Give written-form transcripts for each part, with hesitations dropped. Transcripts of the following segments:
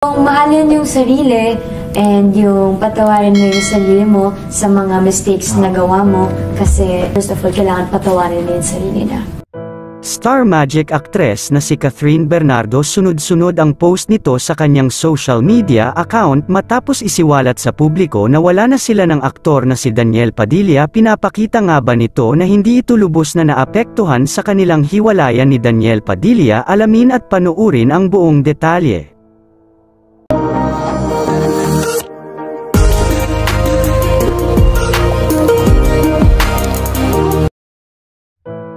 Kung mahalin yung sarili and yung patawarin mo yung sarili mo sa mga mistakes na gawa mo kasi first of all, kailangan patawarin mo yung sarili na. Star Magic actress na si Catherine Bernardo sunod-sunod ang post nito sa kanyang social media account matapos isiwalat sa publiko na wala na sila ng aktor na si Daniel Padilla. Pinapakita nga ba nito na hindi ito lubos na naapektuhan sa kanilang hiwalayan ni Daniel Padilla? Alamin at panuurin ang buong detalye.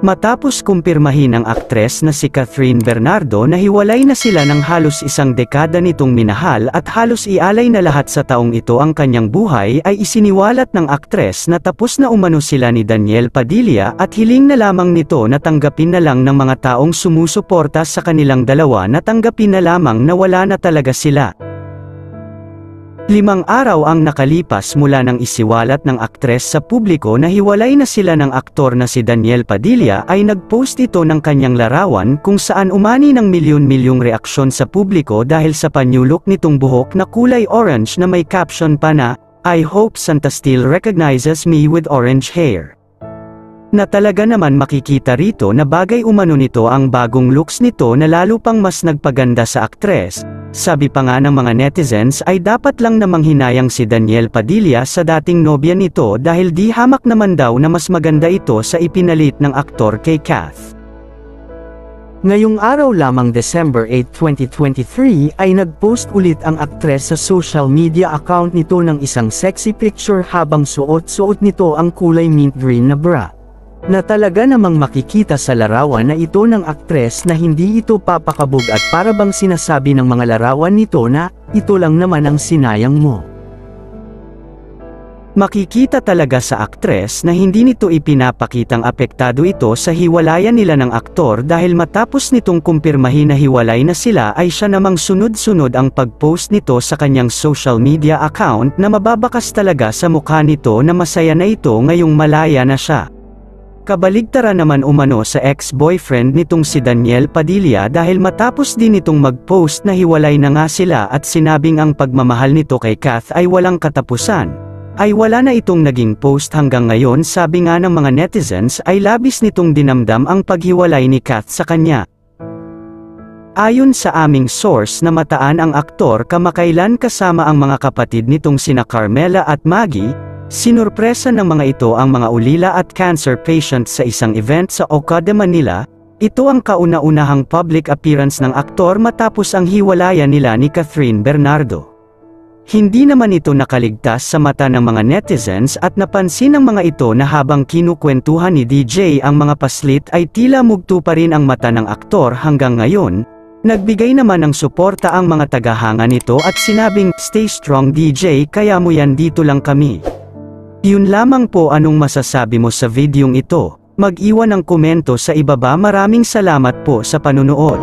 Matapos kumpirmahin ng aktres na si Catherine Bernardo na hiwalay na sila ng halos isang dekada nitong minahal at halos ialay na lahat sa taong ito ang kanyang buhay, ay isiniwalat ng aktres na tapos na umano sila ni Daniel Padilla at hiling na lamang nito na tanggapin na lang ng mga taong sumusuporta sa kanilang dalawa na tanggapin na lamang na wala na talaga sila. 5 araw ang nakalipas mula nang isiwalat ng aktres sa publiko na hiwalay na sila ng aktor na si Daniel Padilla, ay nagpost ito ng kanyang larawan kung saan umani ng milyon-milyong reaksyon sa publiko dahil sa panyulok nitong buhok na kulay orange na may caption pa na, "I hope Santa still recognizes me with orange hair." Na talaga naman makikita rito na bagay umano nito ang bagong looks nito na lalo pang mas nagpaganda sa aktres. Sabi pa nga ng mga netizens ay dapat lang namang hinayang si Daniel Padilla sa dating nobya nito dahil di hamak naman daw na mas maganda ito sa ipinalit ng aktor kay Kath. Ngayong araw lamang December 8, 2023 ay nagpost ulit ang aktres sa social media account nito ng isang sexy picture habang suot-suot nito ang kulay mint green na bra. Na talaga namang makikita sa larawan na ito ng aktres na hindi ito papakabog at para bang sinasabi ng mga larawan nito na, ito lang naman ang sinayang mo. Makikita talaga sa aktres na hindi nito ipinapakitang apektado ito sa hiwalayan nila ng aktor dahil matapos nitong kumpirmahin na hiwalay na sila ay siya namang sunod-sunod ang pag-post nito sa kanyang social media account na mababakas talaga sa mukha nito na masaya na ito ngayong malaya na siya. Kabaligtaran naman umano sa ex-boyfriend nitong si Daniel Padilla dahil matapos din itong mag-post na hiwalay na nga sila at sinabing ang pagmamahal nito kay Kath ay walang katapusan, ay wala na itong naging post hanggang ngayon. Sabi nga ng mga netizens ay labis nitong dinamdam ang paghiwalay ni Kath sa kanya. Ayon sa aming source na mataan ang aktor kamakailan kasama ang mga kapatid nitong sina Carmela at Maggie, sinurpresa ng mga ito ang mga ulila at cancer patient sa isang event sa Okada, Manila. Ito ang kauna-unahang public appearance ng aktor matapos ang hiwalayan nila ni Catherine Bernardo. Hindi naman ito nakaligtas sa mata ng mga netizens at napansin ng mga ito na habang kinukwentuhan ni DJ ang mga paslit ay tila mugto pa rin ang mata ng aktor hanggang ngayon. Nagbigay naman ng suporta ang mga tagahanga nito at sinabing, "Stay strong DJ, kaya mo yan, dito lang kami." Yun lamang po. Anong masasabi mo sa videong ito? Mag-iwan ng komento sa ibaba. Maraming salamat po sa panunood.